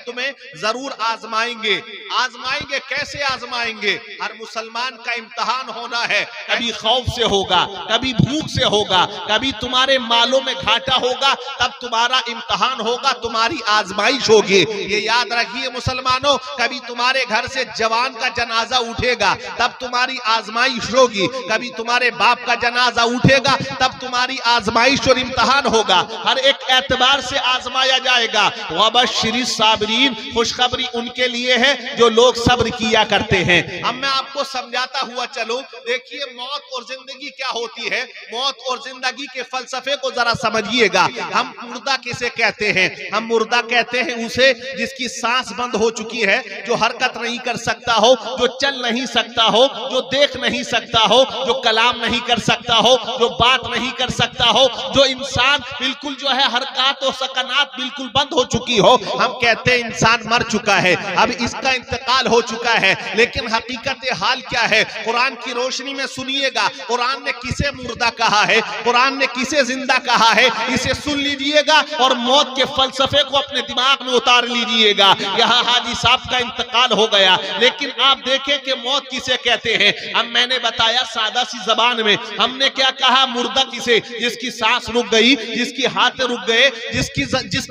تمہیں ضرور آزمائیں گے. آزمائیں گے کیسے آزمائیں گے؟ ہر مسلمان کا امتحان ہونا ہے. کبھی خوف سے ہوگا, کبھی بھوک سے ہوگا, کبھی تمہارے مالوں میں گھاٹا ہوگا, تب تمہارا امتحان ہوگا, تمہاری آزمائش ہوگی. یہ یاد رکھیے مسلمانوں, کبھی تمہارے گھر سے جوان کا جنازہ اٹھے گا تب تمہاری آزمائش ہوگی, کبھی تمہارے باپ کا جنازہ اٹھے گا تب تمہاری آزمائش اور امتحان ہوگا. ہر ایک اعتبار سے آزمایا جائے گا. وَبَشِّرِ الصَّابِرِينَ, خوشخبری ان کے لیے ہے جو لوگ صبر کیا کرتے ہیں. اب میں آپ کو سمجھاتا ہوا چلوں. دیکھیے موت اور زندگی کیا ہوتی ہے. موت اور زندگی کے فلسفے کو ذرا سمجھیے گا. ہم مردہ کسے کہتے ہیں؟ ہم مردہ کہتے ہیں اسے جس کی سانس بند ہو چکی ہے, جو حرکت نہیں کر سکتا ہو, جو چل نہیں سکتا ہو, جو دیکھ نہیں سکتا ہو, جو کلام نہیں کر سکتا ہو, جو بات نہیں کر سکتا ہو, جو انسان بالکل جو ہے حرکات و سکنات بالکل بند ہو چکی ہو. ہم کہتے ہیں انسان مر چکا ہے, اب اس کا انتقال ہو چکا ہے. لیکن حقیقت حال کیا ہے؟ قرآن کی روشنی میں سنیے گا, قرآن نے کسے مردہ کہا ہے, قرآن نے کسے زندہ کہا ہے, اسے سن لیجئے گا اور موت کے فلسفے کو اپنے دماغ میں اتار لیجئے گا. یہاں حاجی صاحب کا انتقال ہو گیا, لیکن آپ دیکھیں کہ موت کسے کہتے ہیں. اب میں نے بتایا سادہ سی زبان میں, ہم نے کیا کہا؟ مردہ کسے؟ جس کی سانس رک گئی, جس کی ہاتھ رک گئے, جس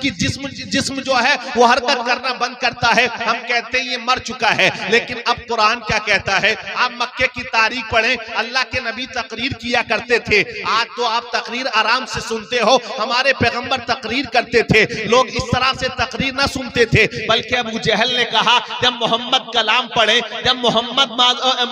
کی جسم جو ہے وہ حرکت کرنا بند کرتا ہے, ہم کہتے ہیں یہ مر چکا ہے. لیکن اب قرآن کیا کہتا ہے؟ آپ مکے کی تاریخ پڑھیں, اللہ کے نبی تقریر کیا کرتے تھے. آج تو آپ تقریر آرام سے سنتے ہو, ہمارے پیغمبر تقریر کرتے تھے. لوگ اس طرح سے تقریر نہ سنتے تھے, بلکہ ابو جہل نے کہا جب محمد کلام پڑھیں, جب محمد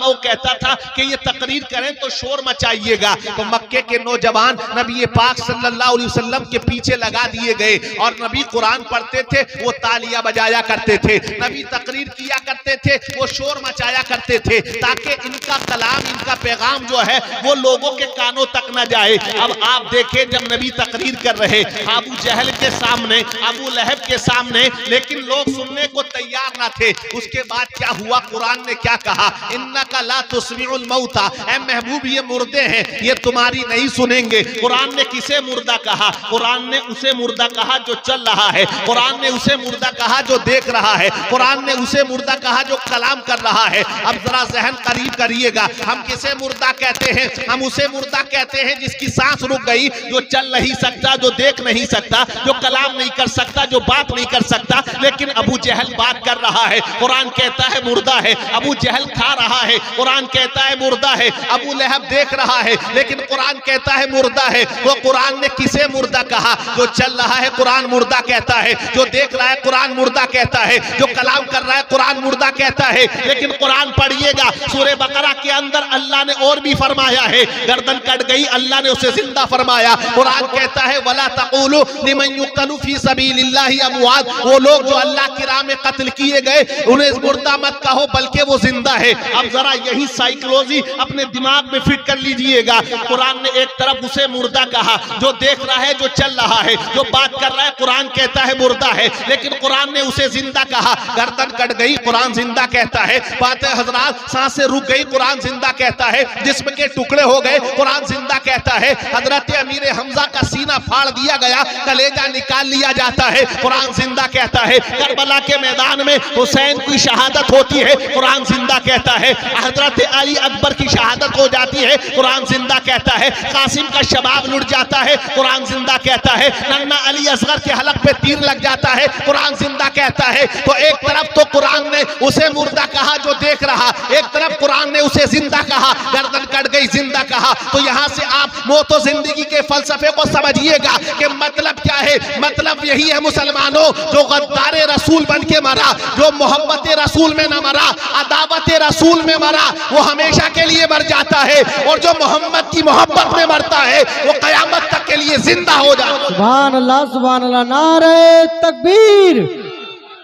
وہ کہتا تھا کہ یہ تقریر کریں تو شور مچائیے گا, تو مکے کے نوجوان نبی پاک صلی اللہ علیہ وسلم کے پیچھے لگا دیے گئے اور نبی قرآن پڑھتے تھے, وہ تالیاں بجایا کرتے تھے. نبی تقریر کیا کرتے تھے, وہ شور مچایا کرتے تھے, تاکہ ان کا کلام, ان کا پیغام جو ہے وہ لوگوں کے کانوں تک نہ جائے. اب آپ دیکھیں جب نبی تقریر کر رہے ابو جہل کے سامنے, ابو لہب کے سامنے, لیکن لوگ سننے کو تیار نہ تھے. اس کے بعد کیا ہوا؟ قرآن نے کیا کہا؟ انک لا تسمع الموتى, اے محبوب یہ مردے ہیں, یہ تمہاری نہیں سنیں گے. قرآن نے کسے مردہ کہا؟ قرآن نے اسے مردہ کہا جو چل رہا ہے, قرآن نے اسے مردہ کہا جو دیکھ رہا ہے, قرآن نے اسے مردہ کہا جو کلام کر رہا ہے. اب ذرا ذہن قریب کریے گا, ہم کسے مردہ کہتے ہیں؟ ہم اسے مردہ کہتے ہیں جس کی سانس رک گئی, جو چل نہیں سکتا, جو دیکھ نہیں سکتا, جو کلام نہیں کر سکتا, جو بات نہیں کر سکتا. لیکن ابو جہل بات کر رہا ہے, قرآن کہتا ہے مردہ ہے. ابو جہل کھا رہا ہے, قرآن کہتا ہے مردہ ہے. ابو لہب دیکھ رہا ہے, لیکن قرآن کہتا ہے مردہ ہے. وہ قرآن نے کسے مردہ کہا؟ جو چل رہا ہے قرآن مردہ کہتا ہے, جو دیکھ رہا ہے قرآن مردہ کہتا ہے, جو کلام کر رہا ہے قرآن مردہ کہتا ہے. لیکن قرآن پڑھیے گا, سورہ بقرہ کے اندر اللہ نے اور بھی فرمایا ہے, گردن کٹ گئی, اللہ نے اسے زندہ فرمایا. قرآن کہتا ہے وَلَا تَقُولُوا لِمَنْ يُقْتَلُ فِي سَبِيلِ اللَّهِ أَمْوَاتٌ, وہ لوگ جو اللہ کی راہ میں قتل کیے گئے انہیں مردہ مت کہو بلکہ وہ زندہ ہے. اب ذرا یہی سائیکلوجی اپنے دماغ میں فٹ کر لیجئے گا. قرآن نے ایک طرف اسے مردہ کہا جو دیکھ رہا ہے, جو چل رہا ہے, جو بات کر رہا ہے, قرآن کہتا ہے مردہ ہے. لیکن قرآن نے اسے زندہ کہا, گردن کٹ گئی, قرآن زندہ کہتا ہے. باتیں حضرات, سانسیں رک گئی, قرآن زندہ کہتا ہے. جسم کے ٹکڑے ہو گئے, قرآن زندہ کہتا ہے. حضرت امیر حمزہ کا سینہ پھاڑ دیا گیا, کلیجہ نکال لیا جاتا ہے, قرآن زندہ کہتا ہے. کربلا کے میدان میں حسین کی شہادت ہوتی ہے, قرآن زندہ کہتا ہے. حضرت علی اکبر کی شہادت ہو جاتی ہے, قرآن زندہ کہتا ہے. قاسم کا شباب لٹ جاتا ہے, قرآن زندہ کہتا ہے. نانا علی اصغر کے حلق پہ تیر لگ جاتا ہے, قرآن زندہ کہتا ہے. تو ایک طرف تو قرآن نے اسے مردہ کہا جو دیکھ رہا, ایک طرف قرآن نے اسے زندہ کہا, گردن کٹ گئی, زندہ کہا. تو یہاں سے آپ موت و زندگی کے فلسفے کو سمجھیے گا کہ مطلب کیا ہے. مطلب یہی ہے مسلمانوں, جو غدار رسول بن کے مرا, جو محبت رسول میں نہ مرا, عداوت رسول میں مرا, وہ ہمیشہ کے لیے مر جاتا ہے. اور جو محمد کی محبت میں مرتا ہے وہ قیامت تک کے لیے زندہ ہو جاتا ہے. سبحان اللہ, سبحان اللہ. نعرہ تکبیر,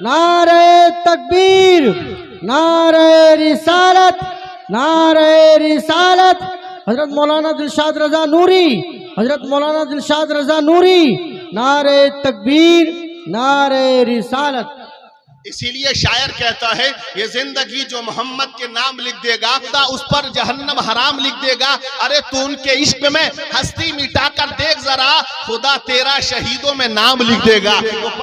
نعرہ تکبیر, نعرہ رسالت, نعرہ رسالت. حضرت مولانا دلشاد رضا نوری, حضرت مولانا دلشاد رضا نوری. نعرہ تکبیر, نعرہ رسالت. اسی لیے شاعر کہتا ہے یہ زندگی جو محمد کے نام لکھ دے گا اس پر جہنم حرام لکھ دے گا. ارے تو ان کے عشق میں ہستی مٹا کر دیکھ ذرا, خدا تیرا شہیدوں میں نام لکھ دے گا.